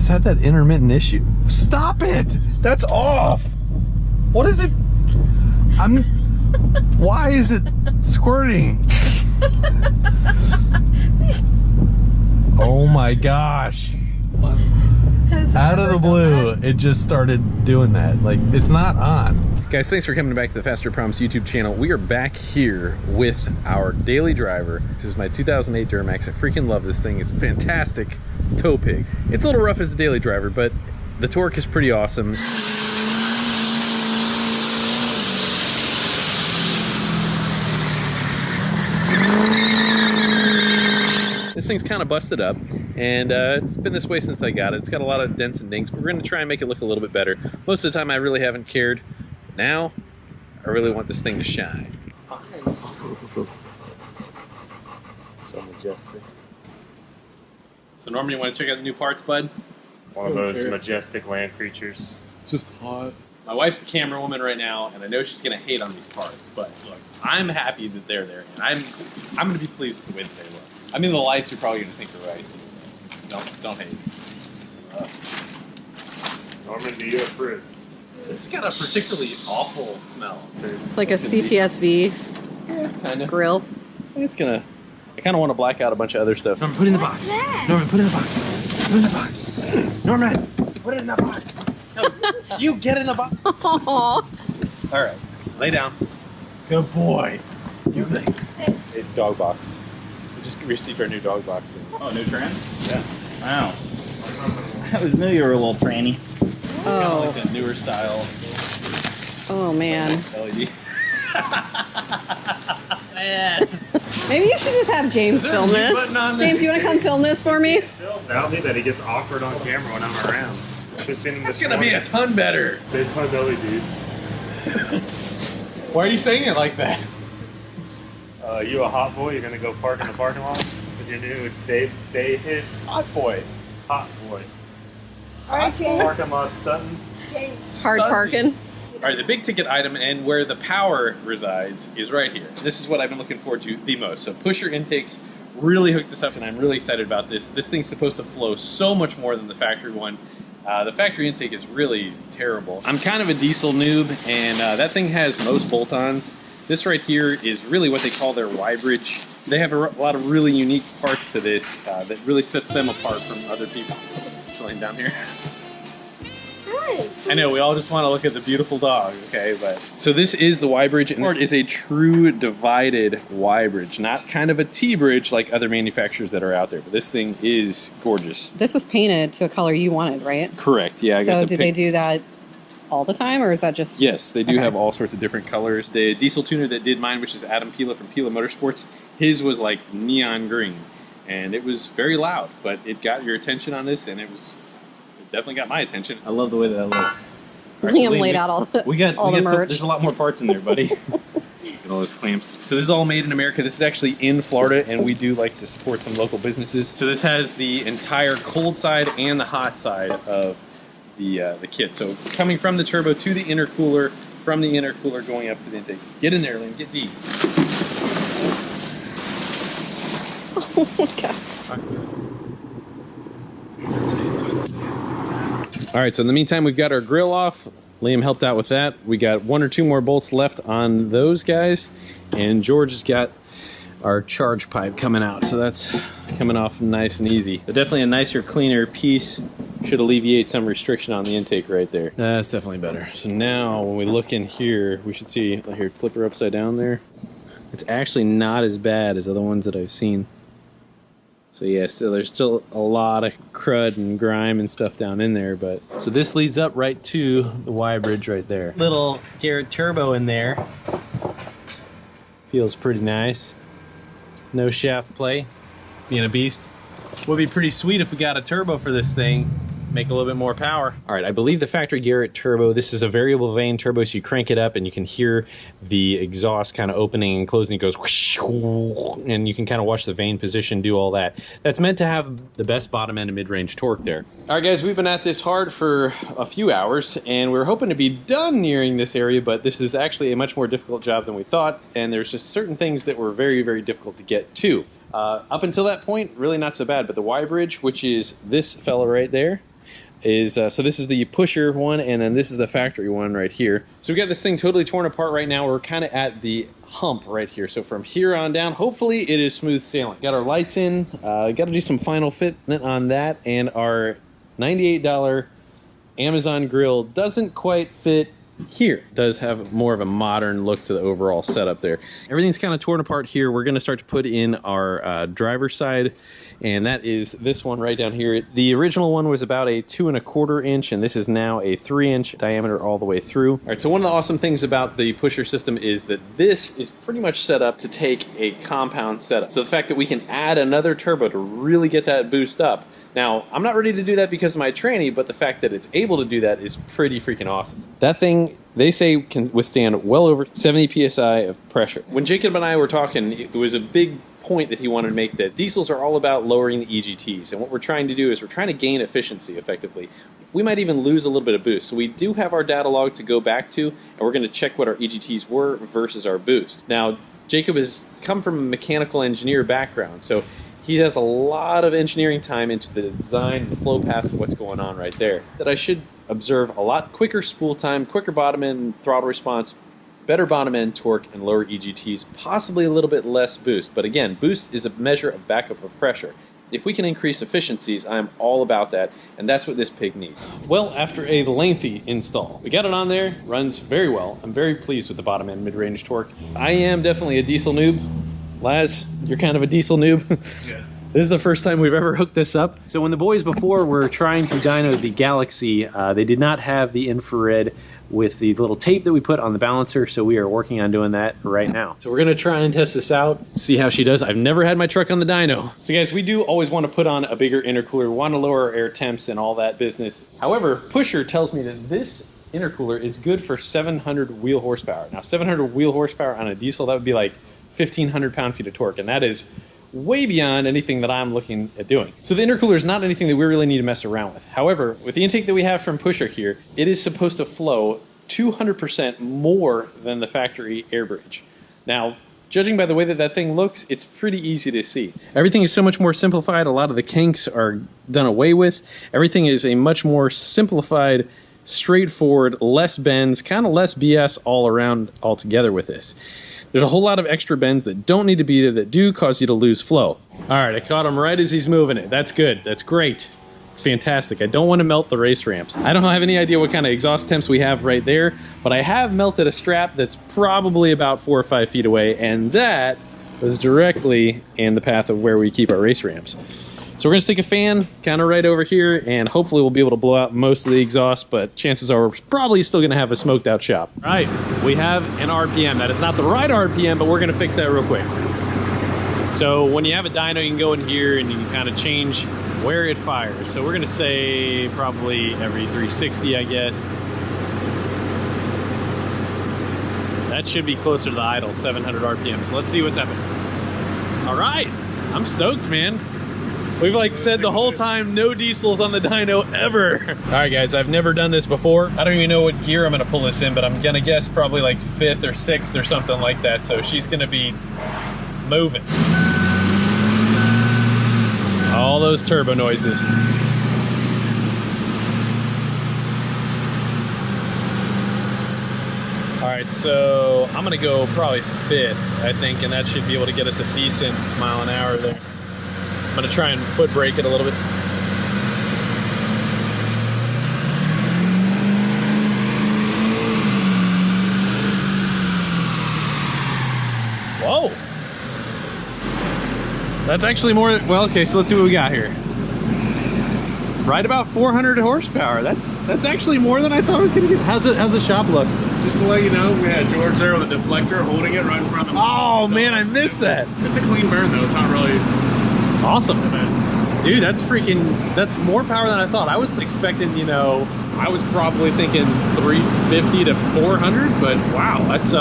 had that intermittent issue. Stop it! That's off! What is it? Why is it squirting? Oh my gosh. Out of the blue, it just started doing that. Like, it's not on. Guys, thanks for coming back to the Fasterproms YouTube channel. We are back here with our daily driver. This is my 2008 Duramax. I freaking love this thing. It's a fantastic tow pig. It's a little rough as a daily driver, but the torque is pretty awesome. This thing's kind of busted up, and it's been this way since I got it. It's got a lot of dents and dinks, but we're going to try and make it look a little bit better. Most of the time I really haven't cared. Now, I really want this thing to shine. So majestic. So Norman, you want to check out the new parts, bud? It's one of those majestic land creatures. It's just hot. My wife's the camera woman right now, and I know she's going to hate on these parts, but look, I'm happy that they're there, and I'm going to be pleased with the way that they look. I mean, the lights are probably going to think they're right, so don't hate. Norman, do you approve? This has got a particularly awful smell. It's like a CTSV kind of grill. It's gonna. I kind of want to black out a bunch of other stuff. Norman, put it in the box. Norman, put it in the box. Put it in the box. Norman, put it in the box. No, you get in the box. All right, lay down. Good boy. You a dog box. We just received our new dog box thing. Oh, new trans? Yeah. Wow. I always knew you were a little tranny. Kind of like a newer style. Oh man. LED. Man. Maybe you should just have James film this. James, you want to come film this for me? That'll mean that he gets awkward on camera when I'm around. Just seeing It's gonna be a ton better. big ton LEDs. Why are you saying it like that? You a hot boy? You're gonna go park in the parking lot with your new day hits? Hot boy. Hot boy. Hot boy. Parking lot stunting. Hard parking. All right, the big ticket item and where the power resides is right here. This is what I've been looking forward to the most. So pusher intakes really hooked us up, and I'm really excited about this. This thing's supposed to flow so much more than the factory one. The factory intake is really terrible. I'm kind of a diesel noob, and that thing has most bolt-ons. This right here is really what they call their Y-bridge. They have a lot of really unique parts to this that really sets them apart from other people. Chilling down here. I know, we all just want to look at the beautiful dog, okay? But so this is the Y-bridge, and it is a true divided Y-bridge, not kind of a T-bridge like other manufacturers that are out there. But this thing is gorgeous. This was painted to a color you wanted, right? Correct, yeah. So did they do that all the time, or is that just... Yes, they do have all sorts of different colors. The diesel tuner that did mine, which is Adam Pila from Pila Motorsports, his was like neon green, and it was very loud, but it got your attention on this, and it definitely got my attention. I love the way that looks. Liam laid out all the merch. There's a lot more parts in there, buddy. Get all those clamps. So this is all made in America. This is actually in Florida, and we do like to support some local businesses. So this has the entire cold side and the hot side of the kit. So coming from the turbo to the intercooler, from the intercooler going up to the intake. Get in there, Liam. Get deep. Oh my god. All right, so in the meantime, we've got our grill off. Liam helped out with that. We got 1 or 2 more bolts left on those guys, and George has got our charge pipe coming out, so that's coming off nice and easy. But definitely a nicer, cleaner piece. Should alleviate some restriction on the intake right there. That's definitely better. So now when we look in here, we should see, here, flip her upside down there. It's actually not as bad as other ones that I've seen. So yeah, so there's still a lot of crud and grime and stuff down in there, but so this leads up right to the Y-bridge right there. Little Garrett turbo in there. Feels pretty nice. No shaft play. Being a beast. Would be pretty sweet if we got a turbo for this thing. Make a little bit more power. All right, I believe the factory Garrett turbo, this is a variable vane turbo, so you crank it up and you can hear the exhaust kind of opening and closing. It goes whoosh, and you can kind of watch the vane position do all that. That's meant to have the best bottom end and mid-range torque there. All right, guys, we've been at this hard for a few hours, and we're hoping to be done nearing this area, but this is actually a much more difficult job than we thought, and there's just certain things that were very, very difficult to get to. Up until that point, really not so bad, but the Y-bridge, which is this fella right there, is, so this is the pusher one, and then this is the factory one right here. So we got this thing totally torn apart right now. We're kind of at the hump right here. So from here on down, hopefully it is smooth sailing. Got our lights in, got to do some final fitment on that, and our $98 Amazon grill doesn't quite fit here. It does have more of a modern look to the overall setup there. Everything's kind of torn apart here. We're going to start to put in our driver's side, and that is this one right down here. The original one was about a 2 1/4 inch, and this is now a 3-inch diameter all the way through. All right, so one of the awesome things about the pusher system is that this is pretty much set up to take a compound setup. So the fact that we can add another turbo to really get that boost up. Now, I'm not ready to do that because of my tranny, but the fact that it's able to do that is pretty freaking awesome. That thing, they say, can withstand well over 70 PSI of pressure. When Jacob and I were talking, it was a big point that he wanted to make, that diesels are all about lowering the EGTs. And what we're trying to do is we're trying to gain efficiency effectively. We might even lose a little bit of boost. So we do have our data log to go back to, and we're going to check what our EGTs were versus our boost. Now, Jacob has come from a mechanical engineer background, so he has a lot of engineering time into the design and the flow paths of what's going on right there. That I should observe a lot quicker spool time, quicker bottom end throttle response, better bottom end torque, and lower EGTs, possibly a little bit less boost. But again, boost is a measure of backup of pressure. If we can increase efficiencies, I'm all about that, and that's what this pig needs. Well, after a lengthy install, we got it on there, runs very well. I'm very pleased with the bottom end mid-range torque. I am definitely a diesel noob. Laz, you're kind of a diesel noob. Yeah. This is the first time we've ever hooked this up. So when the boys before were trying to dyno the Galaxy, they did not have the infrared with the little tape that we put on the balancer, so we are working on doing that right now. So we're gonna try and test this out, see how she does. I've never had my truck on the dyno. So guys, we do always want to put on a bigger intercooler, want to lower our air temps and all that business. However, Pusher tells me that this intercooler is good for 700 wheel horsepower. Now 700 wheel horsepower on a diesel, that would be like 1,500 pound-feet of torque, and that is way beyond anything that I'm looking at doing. So the intercooler is not anything that we really need to mess around with. However, with the intake that we have from Pusher here, it is supposed to flow 200% more than the factory air bridge. Now, judging by the way that that thing looks, it's pretty easy to see. Everything is so much more simplified. A lot of the kinks are done away with. Everything is a much more simplified, straightforward, less bends, kind of less BS all around altogether with this. There's a whole lot of extra bends that don't need to be there that do cause you to lose flow. All right, I caught him right as he's moving it. That's good. That's great. It's fantastic. I don't want to melt the race ramps. I don't have any idea what kind of exhaust temps we have right there, but I have melted a strap that's probably about 4 or 5 feet away, and that was directly in the path of where we keep our race ramps. So we're gonna stick a fan kind of right over here, and hopefully we'll be able to blow out most of the exhaust, but chances are we're probably still gonna have a smoked out shop. All right, we have an RPM. That is not the right RPM, but we're gonna fix that real quick. So when you have a dyno, you can go in here and you can kind of change where it fires. So we're gonna say probably every 360, I guess. That should be closer to the idle, 700 RPM. So let's see what's happening. All right, I'm stoked, man. We've like said the whole time, no diesels on the dyno ever. All right, guys, I've never done this before. I don't even know what gear I'm gonna pull this in, but I'm gonna guess probably like 5th or 6th or something like that. So she's gonna be moving. All those turbo noises. All right, so I'm gonna go probably 5th, I think, and that should be able to get us a decent mile an hour there. I'm gonna try and foot brake it a little bit. Whoa! That's actually more, well, okay, so let's see what we got here. Right about 400 horsepower. That's actually more than I thought I was gonna get. How's the shop look? Just to let you know, we had George there with a deflector holding it right in front of the Oh man, I missed that. It's a clean burn though, it's not really awesome. bad. Dude, that's more power than I thought. I was expecting, you know, I was probably thinking 350 to 400, but wow, that's,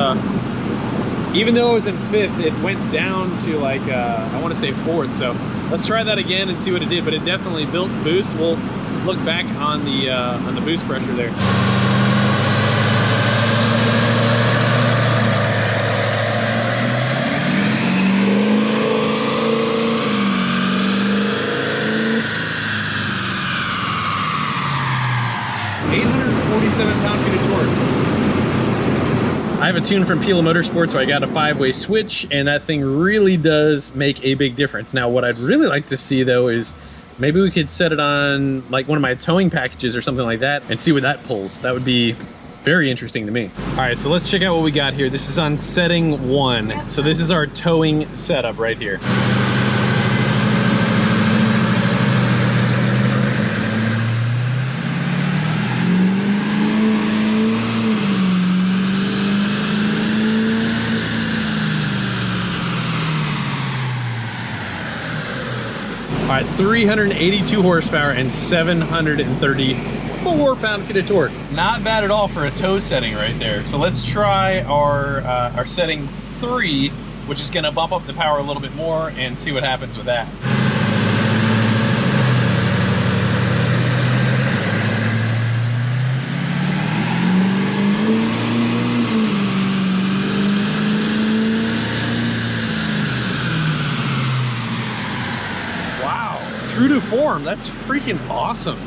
even though it was in 5th, it went down to like, I want to say 4th. So let's try that again and see what it did, but it definitely built boost. We'll look back on the boost pressure there. 847 pound-feet of torque. I have a tune from Pila Motorsports where I got a 5-way switch, and that thing really does make a big difference. Now, what I'd really like to see, though, is maybe we could set it on like one of my towing packages or something like that and see what that pulls. That would be very interesting to me. All right, so let's check out what we got here. This is on setting 1. So this is our towing setup right here. All right, 382 horsepower and 734 pound-feet of torque. Not bad at all for a tow setting right there. So let's try our setting 3, which is gonna bump up the power a little bit more and see what happens with that. True to form, that's freaking awesome.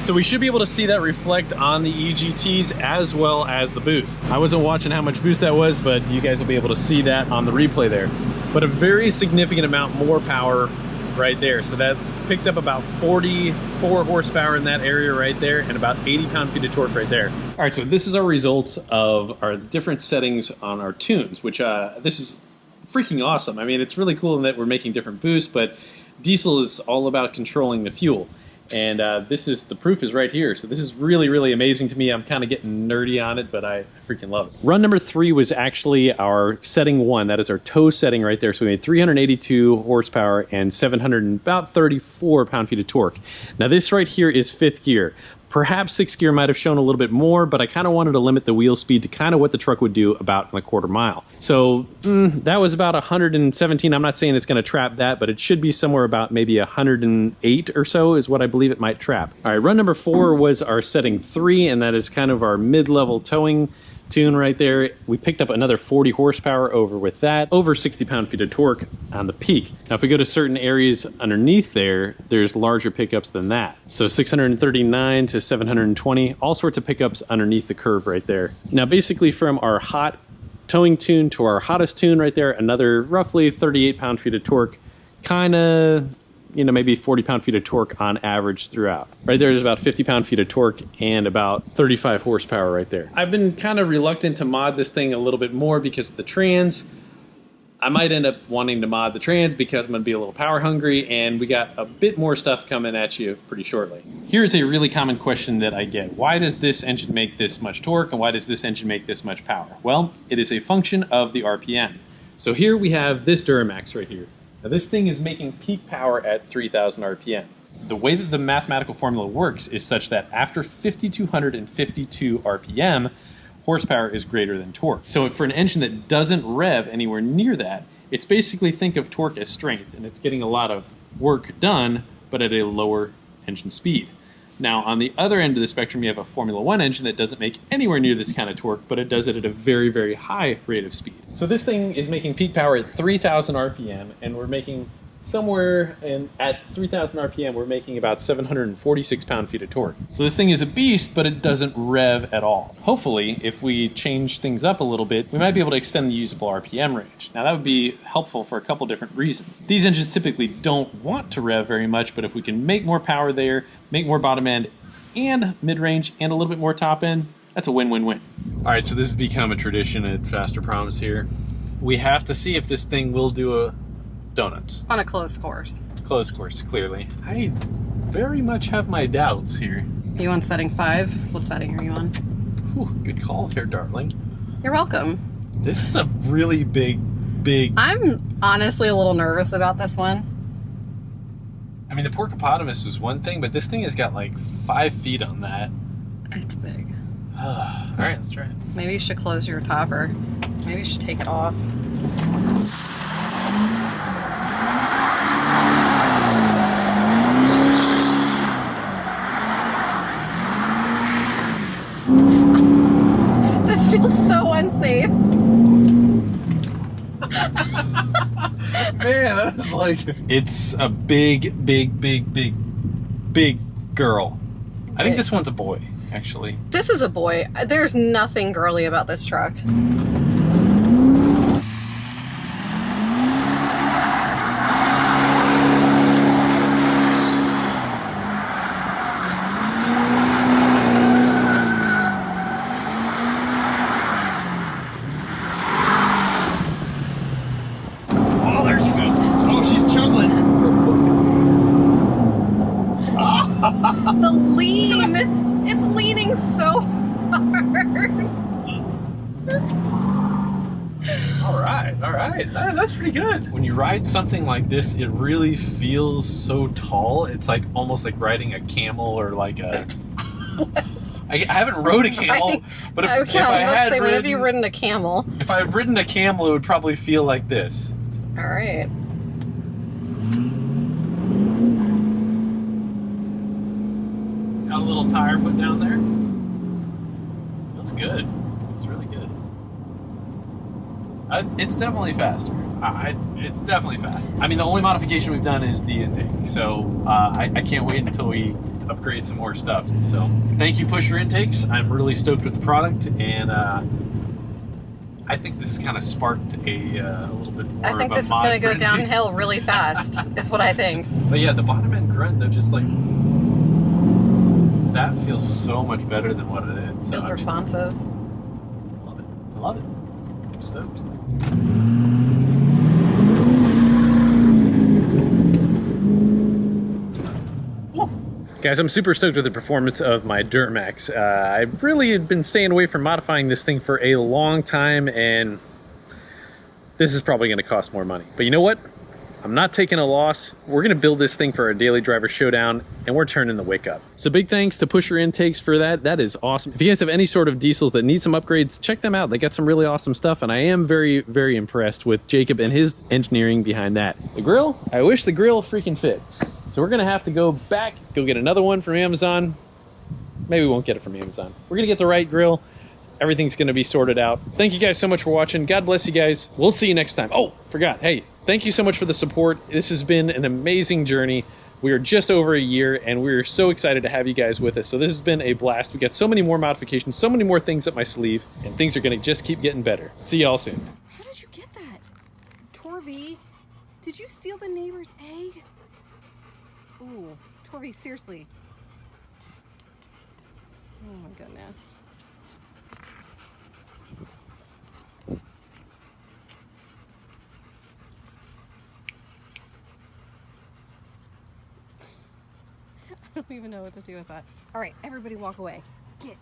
So we should be able to see that reflect on the EGTs as well as the boost. I wasn't watching how much boost that was, but you guys will be able to see that on the replay there. But a very significant amount more power right there. So that picked up about 44 horsepower in that area right there and about 80 pound-feet of torque right there. All right, so this is our results of our different settings on our tunes, which this is freaking awesome. I mean, it's really cool in that we're making different boosts, but diesel is all about controlling the fuel, and this is the proof is right here. So this is really, really amazing to me. I'm kind of getting nerdy on it, but I freaking love it. Run number 3 was actually our setting 1. That is our tow setting right there. So we made 382 horsepower and 734 pound-feet of torque. Now this right here is 5th gear. Perhaps 6th gear might have shown a little bit more, but I kind of wanted to limit the wheel speed to kind of what the truck would do about in a quarter mile. So that was about 117. I'm not saying it's going to trap that, but it should be somewhere about maybe 108 or so is what I believe it might trap. All right, run number 4 was our setting 3, and that is kind of our mid-level towing tune right there. We picked up another 40 horsepower over with that, over 60 pound-feet of torque on the peak. Now if we go to certain areas underneath there, there's larger pickups than that. So 639 to 720, all sorts of pickups underneath the curve right there. Now basically from our hot towing tune to our hottest tune right there, another roughly 38 pound-feet of torque, kind of, you know, maybe 40 pound-feet of torque on average throughout. Right there's about 50 pound-feet of torque and about 35 horsepower right there. I've been kind of reluctant to mod this thing a little bit more because of the trans. I might end up wanting to mod the trans because I'm going to be a little power hungry, and we got a bit more stuff coming at you pretty shortly. Here's a really common question that I get. Why does this engine make this much torque, and why does this engine make this much power? Well, it is a function of the RPM. So here we have this Duramax right here. Now this thing is making peak power at 3,000 RPM. The way that the mathematical formula works is such that after 5,252 RPM, horsepower is greater than torque. So for an engine that doesn't rev anywhere near that, it's basically think of torque as strength, and it's getting a lot of work done, but at a lower engine speed. Now on the other end of the spectrum, you have a Formula 1 engine that doesn't make anywhere near this kind of torque, but it does it at a very, very high rate of speed. So this thing is making peak power at 3,000 RPM, and we're making somewhere at 3,000 RPM, we're making about 746 pound-feet of torque. So this thing is a beast, but it doesn't rev at all. Hopefully, if we change things up a little bit, we might be able to extend the usable RPM range. Now that would be helpful for a couple different reasons. These engines typically don't want to rev very much, but if we can make more power there, make more bottom end and mid-range and a little bit more top end, that's a win-win-win. All right, so this has become a tradition at Fasterproms here. We have to see if this thing will do a donuts. On a closed course. Closed course, clearly. I very much have my doubts here. Are you on setting 5? What setting are you on? Whew, good call there, darling. You're welcome. This is a really big... I'm honestly a little nervous about this one. I mean, the Porcopotamus was one thing, but this thing has got like 5 feet on that. It's big. All right, let's try it. Maybe you should close your topper. Maybe you should take it off. This feels so unsafe. Man, that is like... It's a big girl. I think this one's a boy. actually. This is a boy. There's nothing girly about this truck. Oh, there she goes. Oh, she's chuggling. The lean! It's leaning so hard. All right. That's pretty good. When you ride something like this, it really feels so tall. It's like almost like riding a camel or like a. I haven't rode a camel, but if I had when have you ridden a camel? If I had ridden a camel, it would probably feel like this. All right. Got a little tire put down there. Feels good. It's really good. It's definitely faster. It's definitely fast. I mean, the only modification we've done is the intake, so I can't wait until we upgrade some more stuff. So thank you, Pusher Intakes. I'm really stoked with the product, and I think this has kind of sparked a little bit more. I think of a this is going to go frenzy. downhill really fast. Is what I think. But yeah, the bottom end grunt, though, just like that feels so much better than what it is. So, Feels responsive. I love it. I'm stoked. Guys, I'm super stoked with the performance of my Duramax. I've really been staying away from modifying this thing for a long time, and this is probably going to cost more money. But you know what? I'm not taking a loss. We're going to build this thing for our daily driver showdown, and we're turning the wick up. So big thanks to Pusher Intakes for that. That is awesome. If you guys have any sort of diesels that need some upgrades, check them out. They got some really awesome stuff, and I am very, very impressed with Jacob and his engineering behind that. The grill, I wish the grill freaking fit. So we're going to have to go back, go get another one from Amazon. Maybe we won't get it from Amazon. We're going to get the right grill. Everything's going to be sorted out. Thank you guys so much for watching. God bless you guys. We'll see you next time. Oh, forgot. Hey, thank you so much for the support. This has been an amazing journey. We are just over a year, and we're so excited to have you guys with us. So this has been a blast. We got so many more modifications, so many more things up my sleeve, and things are going to just keep getting better. See y'all soon. How did you get that? Torby, did you steal the neighbor's egg? Ooh, Torby, seriously. Oh my goodness. I don't even know what to do with that. All right, everybody walk away. Get.